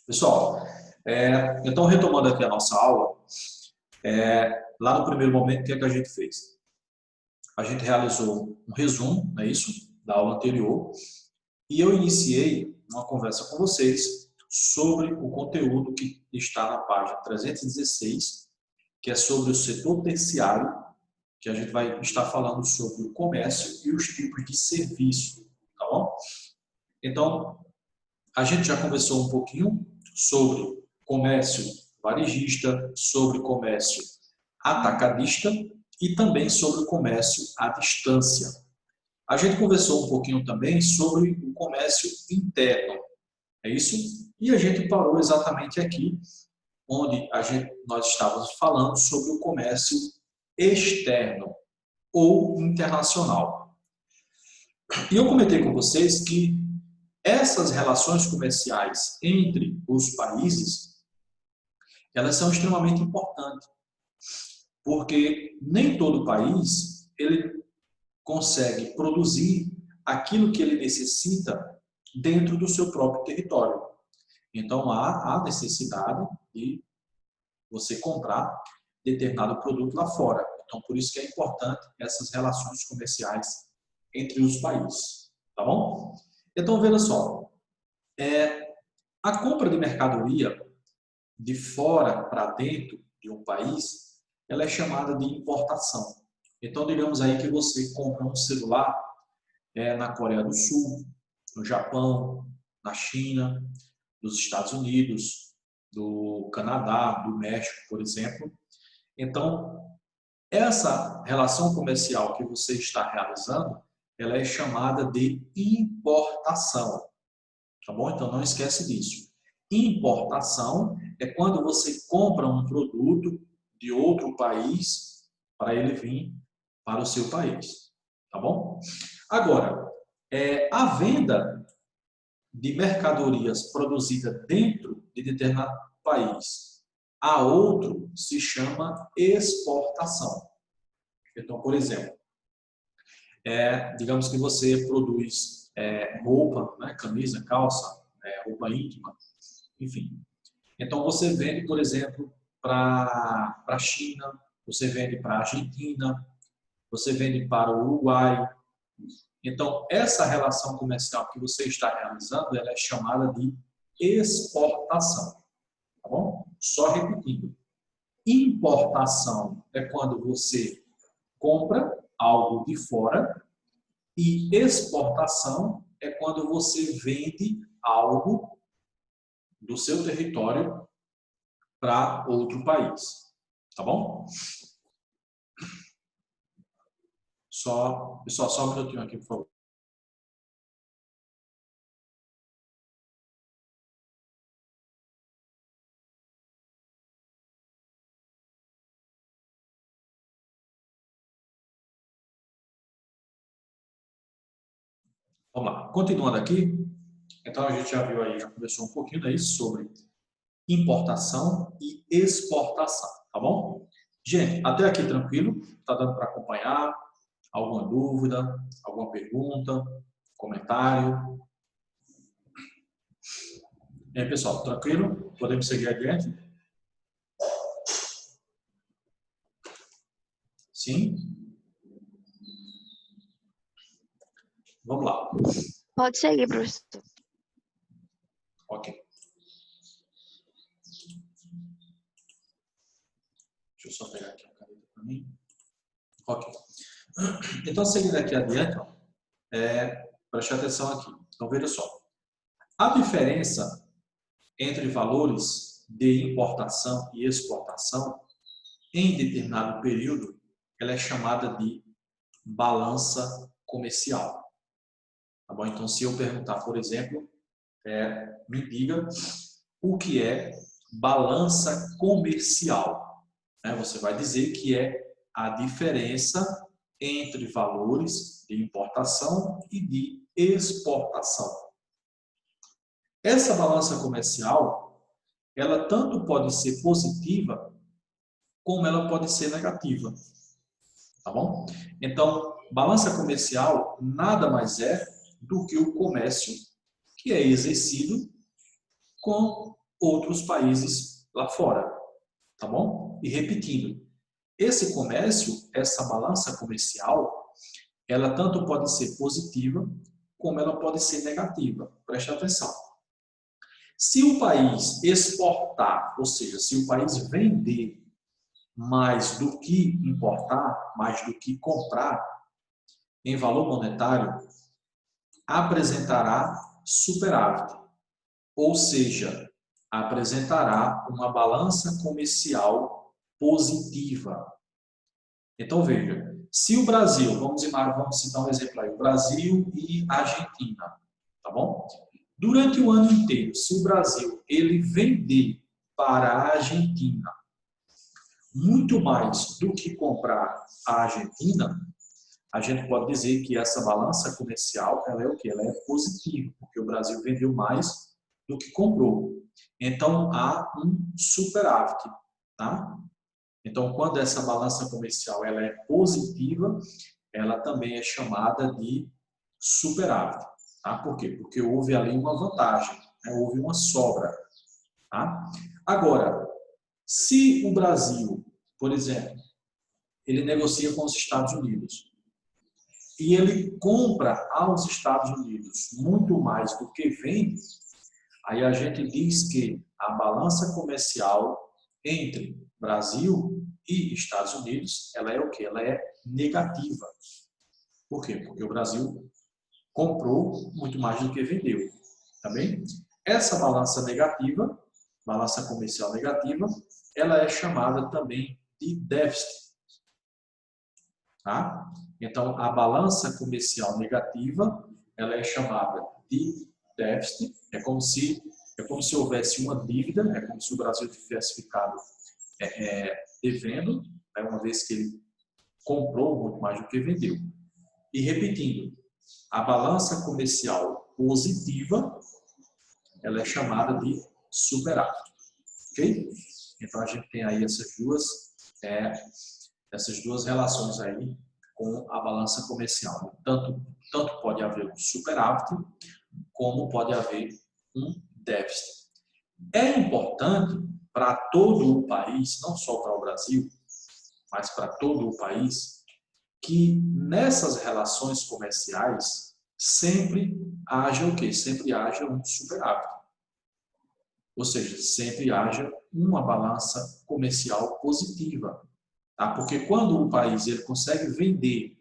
Pessoal, então retomando aqui a nossa aula, lá no primeiro momento, o que é que a gente fez? A gente realizou um resumo, não é isso, da aula anterior, e eu iniciei uma conversa com vocês sobre o conteúdo que está na página 316, que é sobre o setor terciário, que a gente vai estar falando sobre o comércio e os tipos de serviço, tá bom? Então, a gente já conversou um pouquinho sobre comércio varejista, sobre comércio atacadista e também sobre o comércio à distância. A gente conversou um pouquinho também sobre o comércio interno, é isso? E a gente parou exatamente aqui, onde nós estávamos falando sobre o comércio externo ou internacional. E eu comentei com vocês que essas relações comerciais entre os países, elas são extremamente importantes, porque nem todo país ele consegue produzir aquilo que ele necessita dentro do seu próprio território. Então há necessidade de você comprar determinado produto lá fora. Então por isso que é importante essas relações comerciais entre os países, tá bom? Então veja só, a compra de mercadoria de fora para dentro de um país, ela é chamada de importação. Então, digamos aí que você compra um celular na Coreia do Sul, no Japão, na China, nos Estados Unidos, do Canadá, do México, por exemplo. Então, essa relação comercial que você está realizando, ela é chamada de importação. Tá bom? Então, não esquece disso. Importação é quando você compra um produto de outro país para ele vir para o seu país. Tá bom? Agora, a venda de mercadorias produzidas dentro de determinado país a outro se chama exportação. Então, por exemplo, digamos que você produz roupa, né, camisa, calça, roupa íntima, enfim. Então, você vende, por exemplo, para a China, você vende para a Argentina, você vende para o Uruguai. Então, essa relação comercial que você está realizando, ela é chamada de exportação. Tá bom? Só repetindo. Importação é quando você compra algo de fora e exportação é quando você vende algo do seu território para outro país. Tá bom? Pessoal, só um minutinho aqui, por favor. Vamos lá. Continuando aqui, então a gente já viu aí, já conversou um pouquinho daí sobre importação e exportação, tá bom? Gente, até aqui tranquilo? Tá dando para acompanhar? Alguma dúvida? Alguma pergunta? Comentário? E aí, pessoal, tranquilo? Podemos seguir adiante? Sim? Vamos lá. Pode seguir, professor. Ok. Deixa eu só pegar aqui a caneta para mim. Ok. Então, seguindo aqui adiante, preste atenção aqui. Então, veja só. A diferença entre valores de importação e exportação em determinado período, ela é chamada de balança comercial. Tá bom? Então, se eu perguntar, por exemplo, me diga o que é balança comercial. Você vai dizer que é a diferença entre valores de importação e de exportação. Essa balança comercial, ela tanto pode ser positiva, como ela pode ser negativa. Tá bom? Então, balança comercial nada mais é do que o comércio que é exercido com outros países lá fora, tá bom? E repetindo, esse comércio, essa balança comercial, ela tanto pode ser positiva, como ela pode ser negativa. Preste atenção. Se o país exportar, ou seja, se o país vender mais do que importar, mais do que comprar, em valor monetário, apresentará superávit, ou seja, apresentará uma balança comercial positiva. Então, veja, se o Brasil, vamos citar um exemplo aí, o Brasil e a Argentina, tá bom? Durante o ano inteiro, se o Brasil ele vender para a Argentina muito mais do que comprar a Argentina, a gente pode dizer que essa balança comercial, ela é o quê? Ela é positiva, porque o Brasil vendeu mais do que comprou. Então, há um superávit, tá? Então, quando essa balança comercial ela é positiva, ela também é chamada de superávit, tá? Por quê? Porque houve ali uma vantagem, né? Houve uma sobra, tá? Agora, se o Brasil, por exemplo, ele negocia com os Estados Unidos, e ele compra aos Estados Unidos muito mais do que vende, aí a gente diz que a balança comercial entre Brasil e Estados Unidos, ela é o quê? Ela é negativa. Por quê? Porque o Brasil comprou muito mais do que vendeu, tá bem? Essa balança negativa, balança comercial negativa, ela é chamada também de déficit. Tá? Então, a balança comercial negativa, ela é chamada de déficit, é como se houvesse uma dívida, é como se o Brasil tivesse ficado devendo, né, uma vez que ele comprou muito mais do que vendeu. E repetindo, a balança comercial positiva, ela é chamada de superávit, ok? Então, a gente tem aí essas duas relações aí com a balança comercial. Tanto pode haver um superávit, como pode haver um déficit. É importante para todo o país, não só para o Brasil, mas para todo o país, que nessas relações comerciais sempre haja o quê? Sempre haja um superávit. Ou seja, sempre haja uma balança comercial positiva. Tá? Porque quando o país ele consegue vender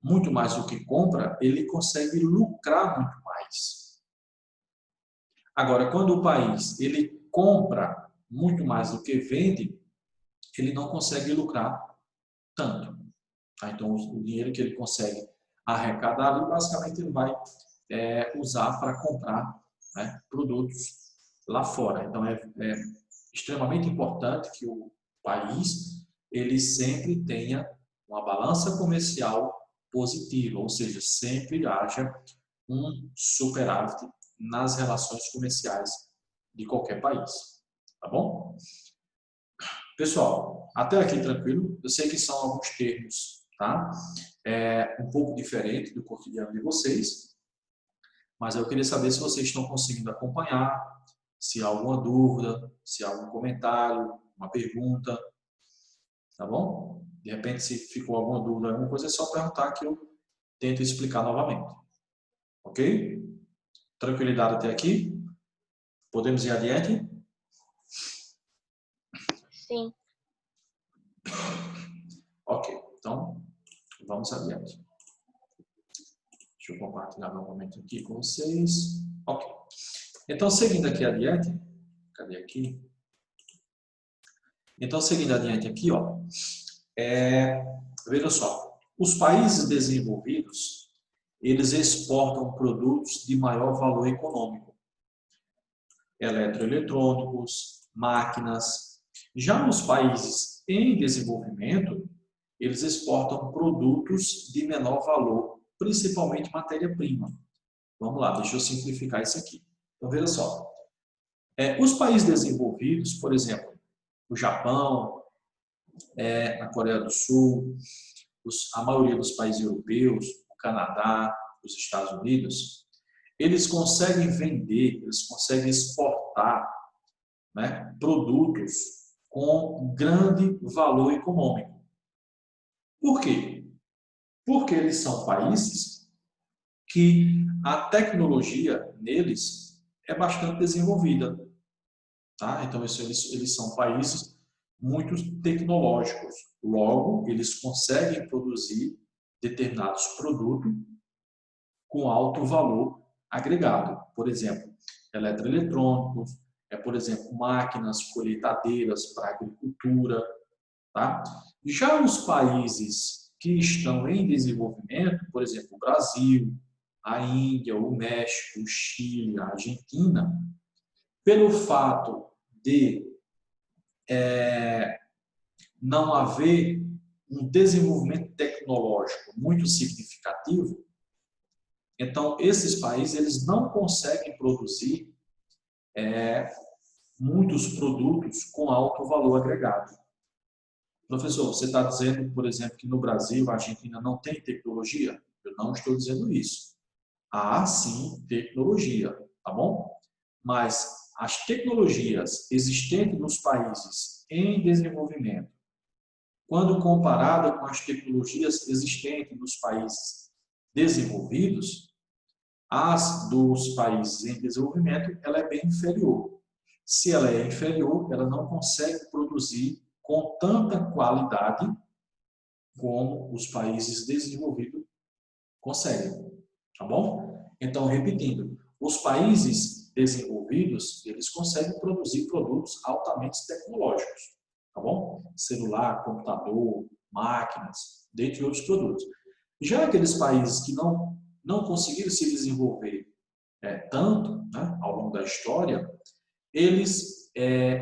muito mais do que compra, ele consegue lucrar muito mais. Agora, quando o país ele compra muito mais do que vende, ele não consegue lucrar tanto. Tá? Então, o dinheiro que ele consegue arrecadar, ele basicamente ele vai usar para comprar, né, produtos lá fora. Então, é extremamente importante que o país ele sempre tenha uma balança comercial positiva, ou seja, sempre haja um superávit nas relações comerciais de qualquer país. Tá bom? Pessoal, até aqui tranquilo. Eu sei que são alguns termos, tá? Um pouco diferente do cotidiano de vocês, mas eu queria saber se vocês estão conseguindo acompanhar, se há alguma dúvida, se há algum comentário, uma pergunta, tá bom? De repente, se ficou alguma dúvida, alguma coisa, é só perguntar que eu tento explicar novamente. Ok? Tranquilidade até aqui? Podemos ir adiante? Sim. Ok, então vamos adiante. Deixa eu compartilhar novamente aqui com vocês. Ok. Então, seguindo aqui adiante, cadê aqui? Então, seguindo adiante aqui, ó, veja só, os países desenvolvidos, eles exportam produtos de maior valor econômico, eletroeletrônicos, máquinas. Já nos países em desenvolvimento, eles exportam produtos de menor valor, principalmente matéria-prima. Vamos lá, deixa eu simplificar isso aqui. Então, veja só. Os países desenvolvidos, por exemplo, o Japão, a Coreia do Sul, a maioria dos países europeus, o Canadá, os Estados Unidos, eles conseguem vender, eles conseguem exportar né, produtos com grande valor econômico. Por quê? Porque eles são países que a tecnologia neles é bastante desenvolvida. Tá? Então, eles são países muito tecnológicos. Logo, eles conseguem produzir determinados produtos com alto valor agregado. Por exemplo, eletroeletrônicos, por exemplo, máquinas colheitadeiras para agricultura. Tá? Já os países que estão em desenvolvimento, por exemplo, o Brasil, a Índia, o México, o Chile, a Argentina, pelo fato de não haver um desenvolvimento tecnológico muito significativo, então esses países eles não conseguem produzir muitos produtos com alto valor agregado. Professor, você está dizendo, por exemplo, que no Brasil a Argentina não tem tecnologia? Eu não estou dizendo isso. Há sim tecnologia, tá bom? Mas as tecnologias existentes nos países em desenvolvimento, quando comparada com as tecnologias existentes nos países desenvolvidos, as dos países em desenvolvimento, ela é bem inferior. Se ela é inferior, ela não consegue produzir com tanta qualidade como os países desenvolvidos conseguem, tá bom? Então, repetindo, os países desenvolvidos, eles conseguem produzir produtos altamente tecnológicos, tá bom? Celular, computador, máquinas, dentre outros produtos. Já aqueles países que não conseguiram se desenvolver tanto, né, ao longo da história, eles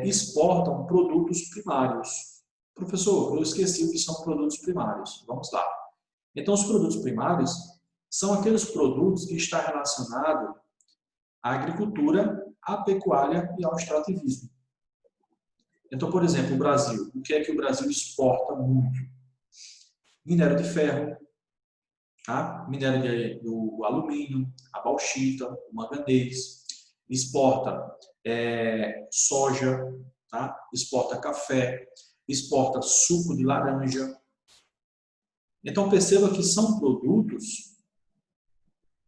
exportam produtos primários. Professor, eu esqueci o que são produtos primários. Vamos lá. Então, os produtos primários são aqueles produtos que estão relacionados à agricultura, à pecuária e ao extrativismo. Então, por exemplo, o Brasil. O que é que o Brasil exporta muito? Minério de ferro, tá? Minério do alumínio, a bauxita, o manganês. Exporta soja, tá? Exporta café, exporta suco de laranja. Então, perceba que são produtos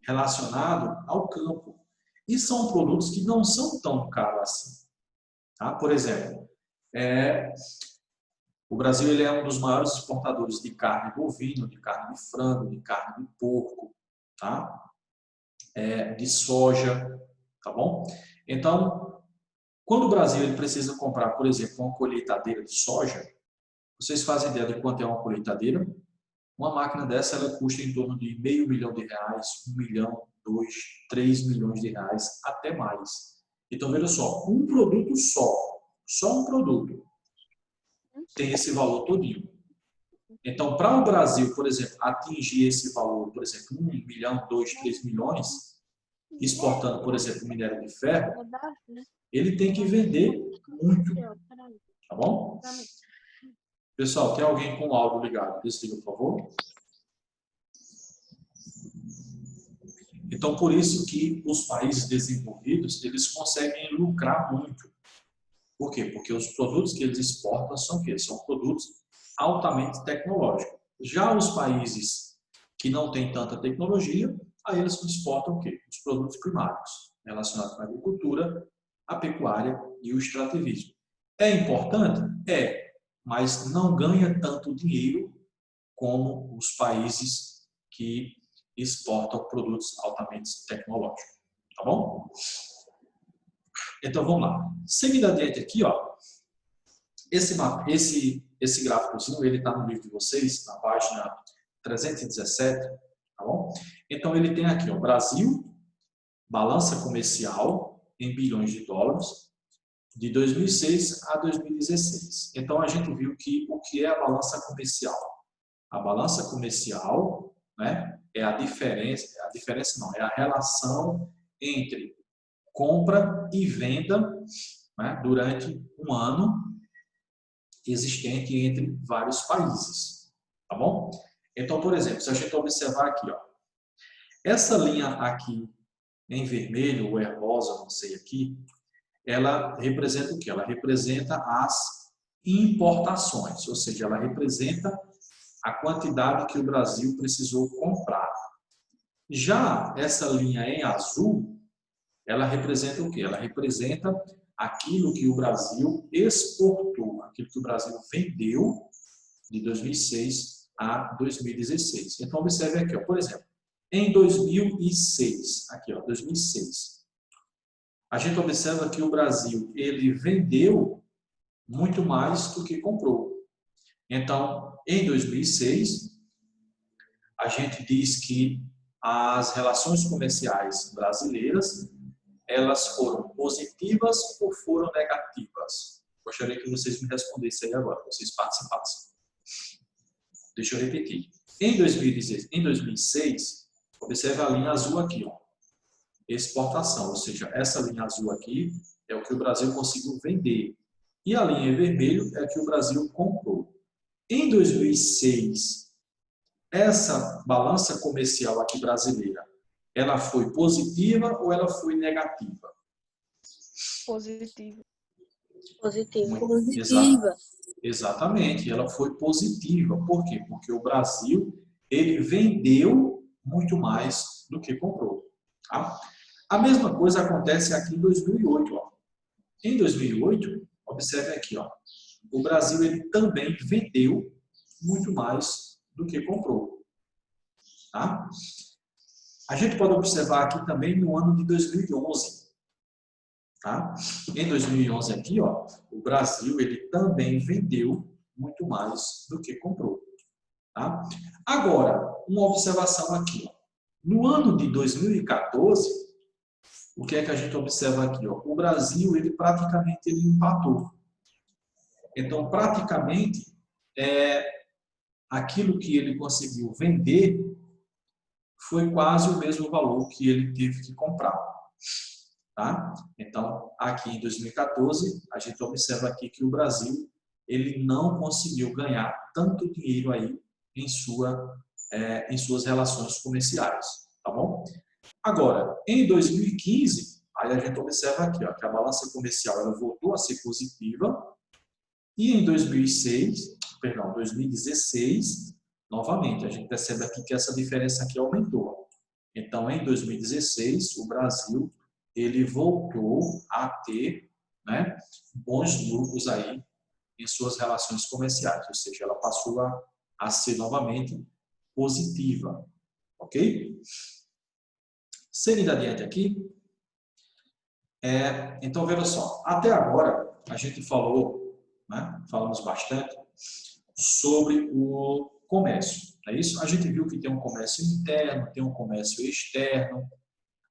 relacionados ao campo. E são produtos que não são tão caros assim. Tá? Por exemplo, o Brasil ele é um dos maiores exportadores de carne bovina, de carne de frango, de carne de porco, tá? De soja, tá bom? Então, quando o Brasil ele precisa comprar, por exemplo, uma colheitadeira de soja, vocês fazem ideia de quanto é uma colheitadeira? Uma máquina dessa ela custa em torno de R$500 mil, 1 milhão, 2, 3 milhões de reais, até mais. Então, veja só, um produto só um produto, tem esse valor todinho. Então, para o Brasil, por exemplo, atingir esse valor, por exemplo, 1 milhão, 2, 3 milhões, exportando, por exemplo, minério de ferro, ele tem que vender muito, tá bom? Pessoal, tem alguém com o áudio ligado? Desliga, por favor. Então, por isso que os países desenvolvidos, eles conseguem lucrar muito. Por quê? Porque os produtos que eles exportam são o quê? São produtos altamente tecnológicos. Já os países que não têm tanta tecnologia, aí eles exportam o quê? Os produtos primários, relacionados com a agricultura, a pecuária e o extrativismo. É importante? É, mas não ganha tanto dinheiro como os países que exportam produtos altamente tecnológicos. Tá bom? Então, vamos lá. Seguindo adiante aqui, ó, esse gráficozinho, ele está no livro de vocês, na página 317, tá bom? Então, ele tem aqui, ó, Brasil, balança comercial em bilhões de dólares, de 2006 a 2016. Então, a gente viu que o que é a balança comercial? A balança comercial, né, é a diferença não, é a relação entre compra e venda, né, durante um ano existente entre vários países, tá bom? Então, por exemplo, se a gente observar aqui, ó, essa linha aqui em vermelho ou é rosa, não sei aqui, ela representa o quê? Ela representa as importações, ou seja, ela representa a quantidade que o Brasil precisou comprar. Já essa linha em azul, ela representa o quê? Ela representa aquilo que o Brasil exportou, aquilo que o Brasil vendeu de 2006 a 2016. Então, observe aqui, ó, por exemplo, em 2006, aqui, ó, 2006, a gente observa que o Brasil ele vendeu muito mais do que comprou. Então, em 2006, a gente diz que as relações comerciais brasileiras, elas foram positivas ou foram negativas? Gostaria que vocês me respondessem aí agora, vocês participassem. Deixa eu repetir. Em 2006, observe a linha azul aqui, ó, exportação, ou seja, essa linha azul aqui é o que o Brasil conseguiu vender. E a linha em vermelho é o que o Brasil comprou. Em 2006, essa balança comercial aqui brasileira, ela foi positiva ou ela foi negativa? Positivo. Positiva. Exatamente, ela foi positiva. Por quê? Porque o Brasil, ele vendeu muito mais do que comprou. Tá? A mesma coisa acontece aqui em 2008. Ó. Em 2008, observe aqui, ó, o Brasil ele também vendeu muito mais do que comprou. Tá? A gente pode observar aqui também no ano de 2011. Tá? Em 2011 aqui, ó, o Brasil ele também vendeu muito mais do que comprou. Tá? Agora, uma observação aqui. Ó. No ano de 2014, o que é que a gente observa aqui? Ó? O Brasil ele praticamente ele empatou. Então, praticamente, aquilo que ele conseguiu vender foi quase o mesmo valor que ele teve que comprar. Tá? Então, aqui em 2014, a gente observa aqui que o Brasil ele não conseguiu ganhar tanto dinheiro aí em suas relações comerciais. Tá bom? Agora, em 2015, aí a gente observa aqui ó, que a balança comercial ela voltou a ser positiva e em 2016, novamente, a gente percebe aqui que essa diferença aqui aumentou. Então, em 2016, o Brasil ele voltou a ter, né, bons lucros aí em suas relações comerciais, ou seja, ela passou a ser novamente positiva, ok? Seguindo adiante aqui, então veja só, até agora a gente falou, né, falamos bastante sobre o comércio, não é isso? A gente viu que tem um comércio interno, tem um comércio externo.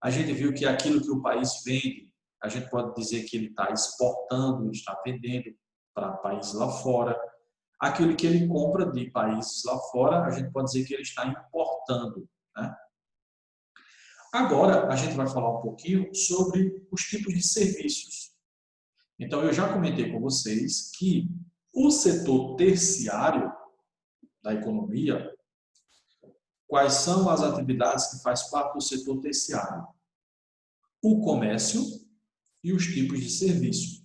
A gente viu que aquilo que o país vende, a gente pode dizer que ele está exportando, está vendendo para países lá fora. Aquilo que ele compra de países lá fora, a gente pode dizer que ele está importando. Né? Agora, a gente vai falar um pouquinho sobre os tipos de serviços. Então, eu já comentei com vocês que o setor terciário da economia, quais são as atividades que faz parte do setor terciário? O comércio e os tipos de serviço.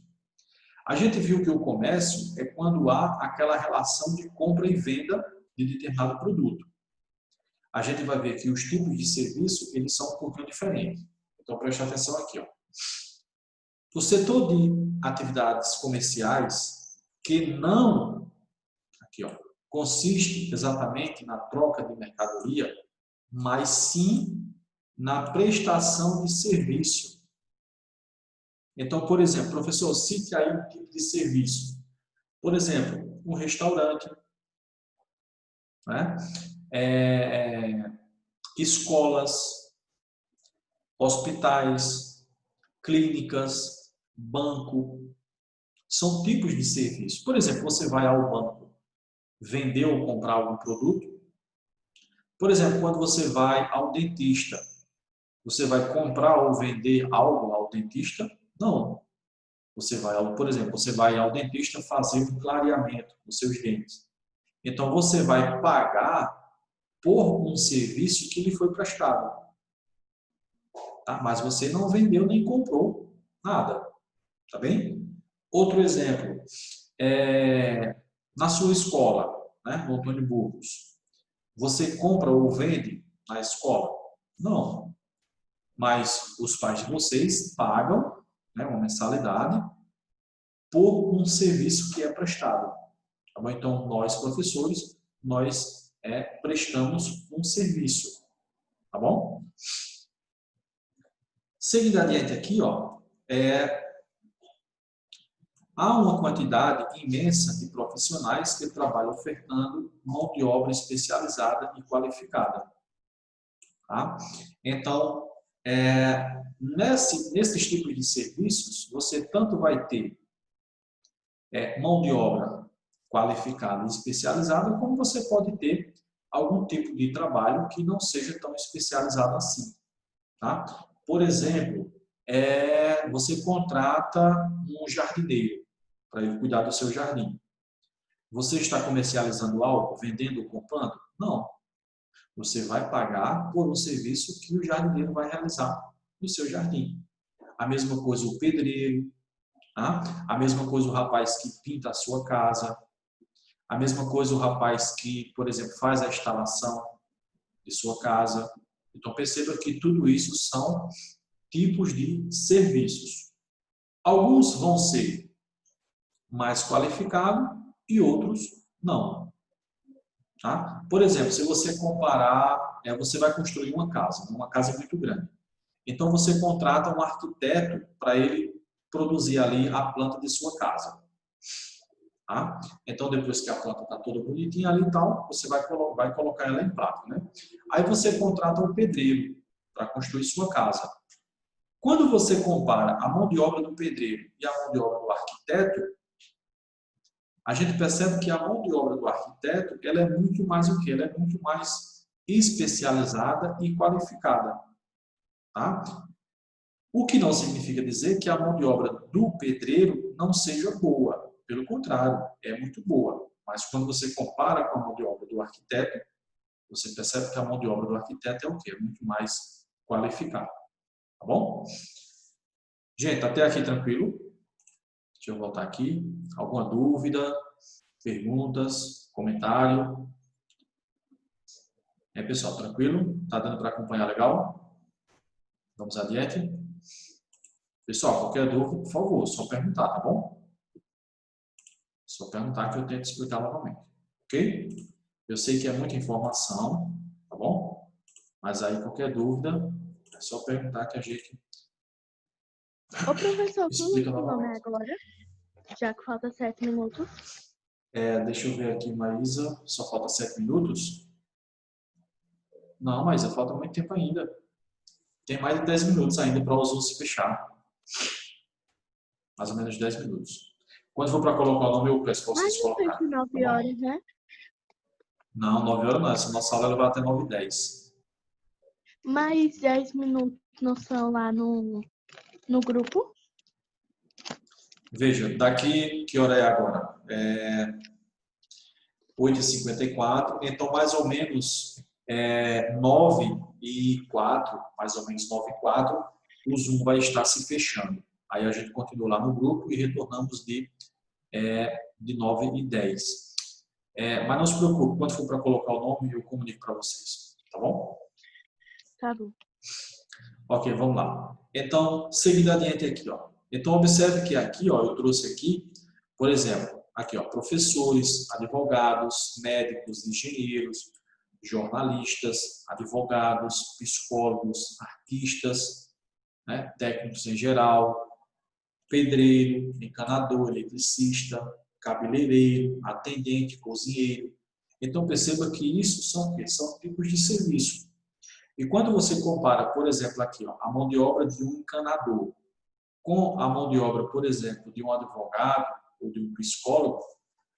A gente viu que o comércio é quando há aquela relação de compra e venda de determinado produto. A gente vai ver que os tipos de serviço, eles são um pouquinho diferentes. Então, preste atenção aqui. Ó. O setor de atividades comerciais que não aqui, ó, consiste exatamente na troca de mercadoria, mas sim na prestação de serviço. Então, por exemplo, professor, cite aí um tipo de serviço. Por exemplo, um restaurante, né? Escolas, hospitais, clínicas, banco, são tipos de serviço. Por exemplo, você vai ao banco vender ou comprar algum produto. Por exemplo, quando você vai ao dentista, você vai comprar ou vender algo ao dentista? Não. Você vai, por exemplo, você vai ao dentista fazer um clareamento dos seus dentes. Então, você vai pagar por um serviço que lhe foi prestado. Tá? Mas você não vendeu nem comprou nada. Tá bem? Outro exemplo, na sua escola, né, no Antônio Burgos, você compra ou vende na escola? Não. Mas os pais de vocês pagam, né, uma mensalidade por um serviço que é prestado. Tá bom? Então, nós, professores, nós prestamos um serviço. Tá bom? Seguindo adiante aqui, ó, há uma quantidade imensa de profissionais que trabalham ofertando mão de obra especializada e qualificada. Tá? Então, nesses tipos de serviços, você tanto vai ter mão de obra qualificada e especializada, como você pode ter algum tipo de trabalho que não seja tão especializado assim. Tá? Por exemplo, você contrata um jardineiro para ele cuidar do seu jardim. Você está comercializando algo, vendendo ou comprando? Não. Você vai pagar por um serviço que o jardineiro vai realizar no seu jardim. A mesma coisa o pedreiro, tá? A mesma coisa o rapaz que pinta a sua casa, a mesma coisa o rapaz que, por exemplo, faz a instalação de sua casa. Então perceba que tudo isso são tipos de serviços. Alguns vão ser mais qualificados e outros não. Tá? Por exemplo, se você comparar, você vai construir uma casa muito grande. Então você contrata um arquiteto para ele produzir ali a planta de sua casa. Tá? Então depois que a planta está toda bonitinha ali e tal, você vai colocar ela em prática, né? Aí você contrata um pedreiro para construir sua casa. Quando você compara a mão de obra do pedreiro e a mão de obra do arquiteto, a gente percebe que a mão de obra do arquiteto, ela é muito mais o quê? Ela é muito mais especializada e qualificada. Tá? O que não significa dizer que a mão de obra do pedreiro não seja boa. Pelo contrário, é muito boa. Mas quando você compara com a mão de obra do arquiteto, você percebe que a mão de obra do arquiteto é o quê? É muito mais qualificada. Tá bom? Gente, até aqui tranquilo? Deixa eu voltar aqui. Alguma dúvida? Perguntas? Comentário? Pessoal, tranquilo? Tá dando para acompanhar legal? Vamos adiante? Pessoal, qualquer dúvida, por favor, só perguntar, tá bom? Só perguntar que eu tento explicar novamente. Ok? Eu sei que é muita informação, tá bom? Mas aí qualquer dúvida, é só perguntar que a gente Ô, professor, como explica é o nome novamente. agora? Já que falta 7 minutos. Deixa eu ver aqui, Maísa. Só falta 7 minutos? Não, Maísa, falta muito tempo ainda. Tem mais de 10 minutos ainda para o Zoom se fechar. Mais ou menos 10 minutos. Quando for para colocar o nome, eu peço para Mas vocês não colocarem. fecha Tá 9 bom? horas, né? Não, 9 horas não. Essa nossa aula vai até 9h10. Mais 10 minutos não são lá no grupo? Veja, daqui, que hora é agora? 8h54. Então, mais ou menos 9h04, mais ou menos 9h04, o Zoom vai estar se fechando. Aí a gente continua lá no grupo e retornamos de 9h10. Mas não se preocupe, quando for para colocar o nome, eu comunico para vocês. Tá bom? Tá bom. Ok, vamos lá. Então, seguindo adiante aqui, ó. Então, observe que aqui, ó, eu trouxe aqui, por exemplo, aqui, ó, professores, advogados, médicos, engenheiros, jornalistas, advogados, psicólogos, artistas, né, técnicos em geral, pedreiro, encanador, eletricista, cabeleireiro, atendente, cozinheiro. Então, perceba que isso são o quê? São tipos de serviço. E quando você compara, por exemplo, aqui, ó, a mão de obra de um encanador com a mão de obra, por exemplo, de um advogado ou de um psicólogo,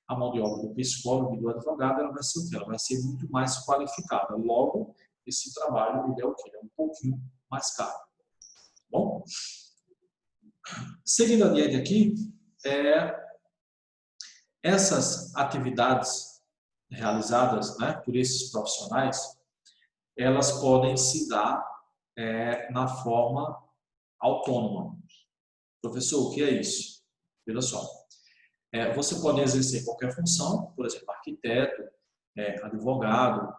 a mão de obra do psicólogo e do advogado ela vai ser o quê? Ela vai ser muito mais qualificada. Logo, esse trabalho ele é o quê? É um pouquinho mais caro. Bom? Seguindo adiante aqui, essas atividades realizadas, né, por esses profissionais, elas podem se dar na forma autônoma. Professor, o que é isso? Veja só. Você pode exercer qualquer função, por exemplo, arquiteto, advogado,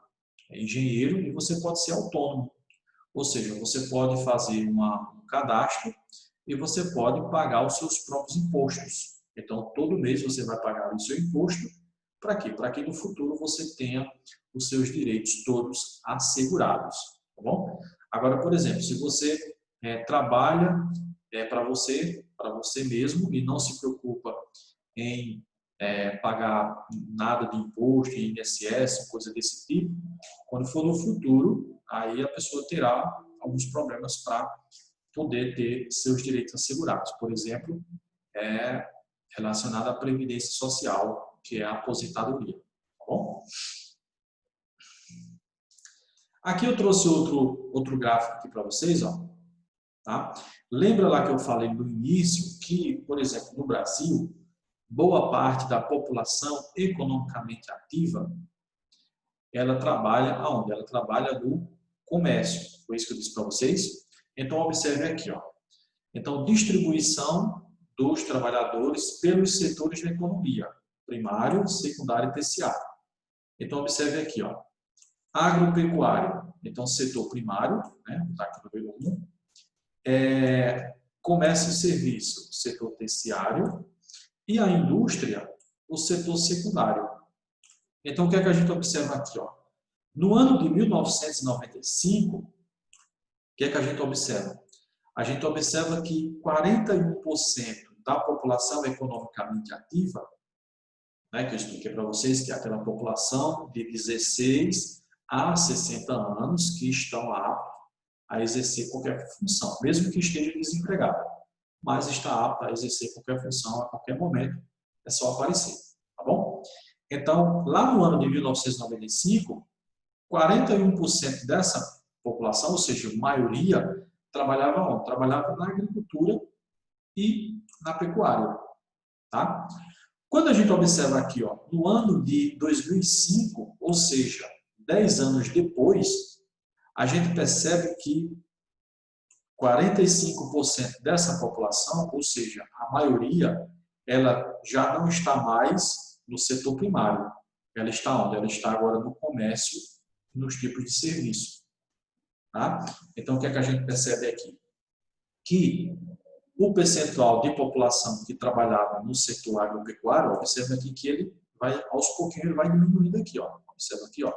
engenheiro, e você pode ser autônomo. Ou seja, você pode fazer um cadastro e você pode pagar os seus próprios impostos. Então, todo mês você vai pagar o seu imposto. Para quê? Para que no futuro você tenha os seus direitos todos assegurados. Tá bom? Agora, por exemplo, se você trabalha para você mesmo e não se preocupa em pagar nada de imposto, INSS, coisa desse tipo, quando for no futuro, aí a pessoa terá alguns problemas para poder ter seus direitos assegurados. Por exemplo, relacionado à Previdência Social, que é a aposentadoria. Tá bom? Aqui eu trouxe outro gráfico aqui para vocês. Ó, tá? Lembra lá que eu falei no início que, por exemplo, no Brasil, boa parte da população economicamente ativa, ela trabalha aonde? Ela trabalha no comércio. Foi isso que eu disse para vocês? Então, observe aqui. Ó. Então, distribuição dos trabalhadores pelos setores da economia, primário, secundário e terciário. Então, observe aqui. Ó. Agropecuário, então, setor primário, né? Está aqui no número 1. Comércio e serviço, setor terciário. E a indústria, o setor secundário. Então, o que é que a gente observa aqui? Ó? No ano de 1995, o que é que a gente observa? A gente observa que 41% da população economicamente ativa, né, que eu expliquei para vocês, que é aquela população de 16 a 60 anos que estão aptos a exercer qualquer função, mesmo que esteja desempregado, mas está apto a exercer qualquer função a qualquer momento, é só aparecer, tá bom? Então, lá no ano de 1995, 41% dessa população, ou seja, a maioria, trabalhava onde? Trabalhava na agricultura e na pecuária, tá? Quando a gente observa aqui, ó, no ano de 2005, ou seja, 10 anos depois, a gente percebe que 45% dessa população, ou seja, a maioria, ela já não está mais no setor primário. Ela está onde? Ela está agora no comércio, nos tipos de serviço. Tá? Então, o que é que a gente percebe aqui? Que o percentual de população que trabalhava no setor agropecuário, observa aqui que ele vai, aos pouquinhos, ele vai diminuindo aqui. Ó. Observa aqui, ó.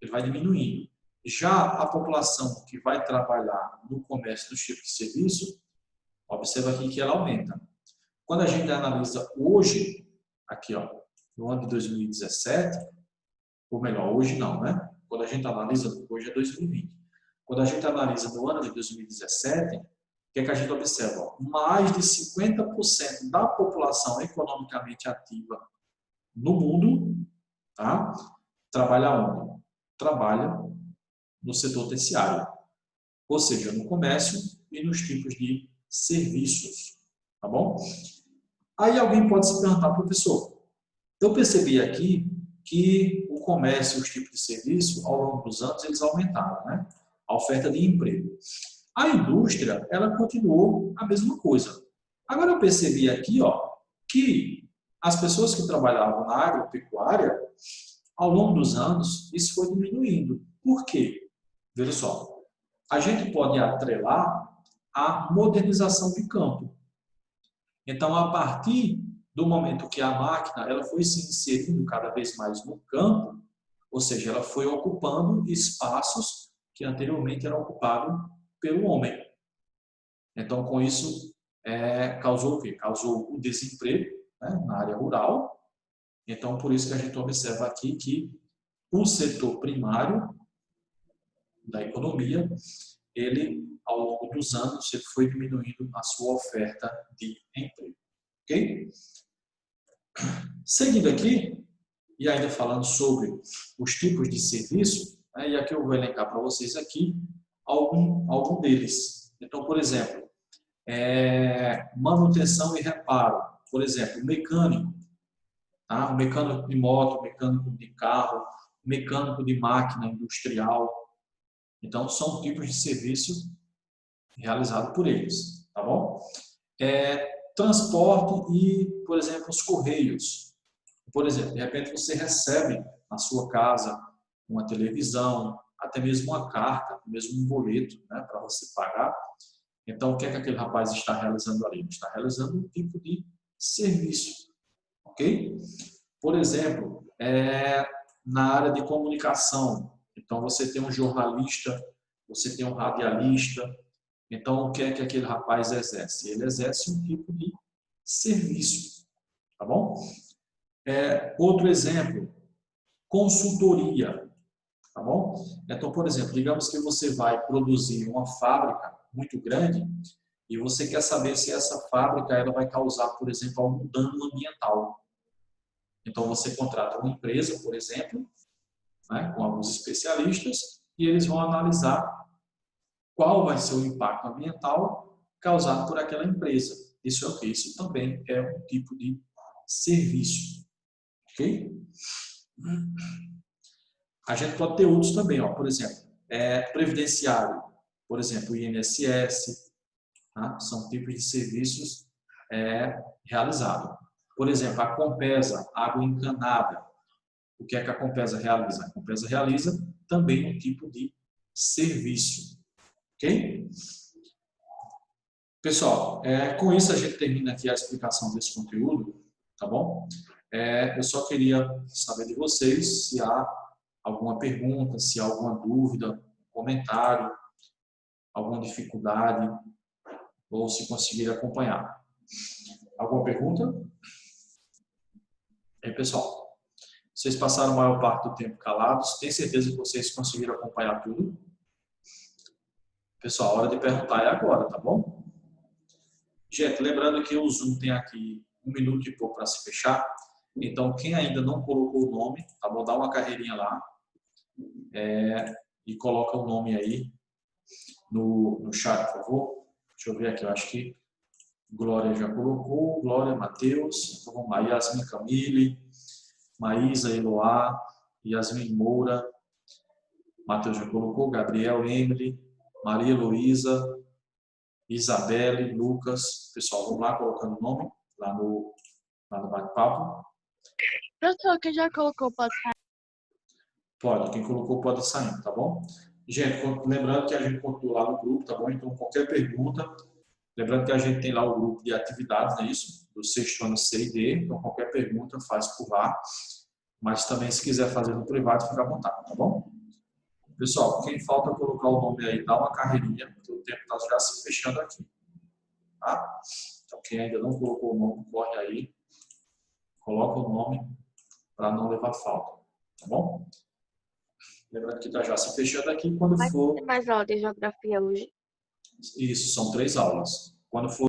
Ele vai diminuindo. Já a população que vai trabalhar no comércio dos tipos de serviço, observa aqui que ela aumenta. Quando a gente analisa hoje, aqui ó, no ano de 2017, ou melhor, hoje não, né? Quando a gente analisa, hoje é 2020. Quando a gente analisa no ano de 2017, o que é que a gente observa? Mais de 50% da população economicamente ativa no mundo, tá? Trabalha onde? Trabalha no setor terciário, ou seja, no comércio e nos tipos de serviços, tá bom? Aí alguém pode se perguntar, professor, eu percebi aqui que o comércio e os tipos de serviço, ao longo dos anos, eles aumentaram, né? A oferta de emprego. A indústria, ela continuou a mesma coisa. Agora eu percebi aqui, ó, que as pessoas que trabalhavam na agropecuária, ao longo dos anos, isso foi diminuindo. Por quê? Veja só, a gente pode atrelar a modernização do campo. Então, a partir do momento que a máquina ela foi se inserindo cada vez mais no campo, ou seja, ela foi ocupando espaços que anteriormente eram ocupados pelo homem. Então, com isso, causou o quê? Causou o desemprego, né, na área rural. Então, por isso que a gente observa aqui que o setor primário da economia, ele, ao longo dos anos, ele foi diminuindo a sua oferta de emprego. Ok? Seguindo aqui, e ainda falando sobre os tipos de serviço, né, e aqui eu vou elencar para vocês aqui algum deles. Então, por exemplo, manutenção e reparo. Por exemplo, mecânico, tá? Mecânico de moto, mecânico de carro, mecânico de máquina industrial. Então, são tipos de serviço realizado por eles, tá bom? transporte e, por exemplo, os correios. Por exemplo, de repente você recebe na sua casa uma televisão, até mesmo uma carta, até mesmo um boleto, né, para você pagar. Então, o que é que aquele rapaz está realizando ali? Ele está realizando um tipo de serviço, ok? Por exemplo, na área de comunicação. Então, você tem um jornalista, você tem um radialista. Então, o que é que aquele rapaz exerce? Ele exerce um tipo de serviço, tá bom? Outro exemplo, consultoria, tá bom? Então, por exemplo, digamos que você vai produzir uma fábrica muito grande e você quer saber se essa fábrica ela vai causar, por exemplo, algum dano ambiental. Então, você contrata uma empresa, por exemplo, né, com alguns especialistas, e eles vão analisar qual vai ser o impacto ambiental causado por aquela empresa. Isso é o que? Isso também é um tipo de serviço. Ok? A gente pode ter outros também, ó, por exemplo, previdenciário, por exemplo, o INSS, tá? São tipos de serviços realizados. Por exemplo, a Compesa, água encanada. O que é que a Compesa realiza? A Compesa realiza também um tipo de serviço. Ok? Pessoal, com isso a gente termina aqui a explicação desse conteúdo, tá bom? Eu só queria saber de vocês se há alguma pergunta, se há alguma dúvida, comentário, alguma dificuldade, ou se conseguir acompanhar. Alguma pergunta? Pessoal, vocês passaram a maior parte do tempo calados, tenho certeza que vocês conseguiram acompanhar tudo? Pessoal, a hora de perguntar é agora, tá bom? Gente, lembrando que o Zoom tem aqui 1 minuto e pouco para se fechar, então quem ainda não colocou o nome, tá bom? Dá uma carreirinha lá e coloca o nome aí no chat, por favor. Deixa eu ver aqui, eu acho que Glória já colocou, Glória, Matheus, então vamos lá, Yasmin Camille, Maísa Eloá, Yasmin Moura, Matheus já colocou, Gabriel, Emily, Maria Luísa, Isabelle, Lucas, pessoal, vamos lá colocando o nome lá no bate-papo. Professor, que já colocou pode sair? Pode, quem colocou pode sair, tá bom? Gente, lembrando que a gente continua lá no grupo, tá bom? Então, qualquer pergunta, lembrando que a gente tem lá o grupo de atividades, não é isso? Do sexto ano C e D, então qualquer pergunta faz por lá, mas também se quiser fazer no privado, fica à vontade, tá bom? Pessoal, quem falta colocar o nome aí, dá uma carreirinha, porque o tempo está já se fechando aqui, tá? Então, quem ainda não colocou o nome, corre aí, coloca o nome para não levar falta, tá bom? Lembrando que está já se fechando aqui, quando Vai for... ter mais aula de geografia hoje? Isso, são 3 aulas. Quando for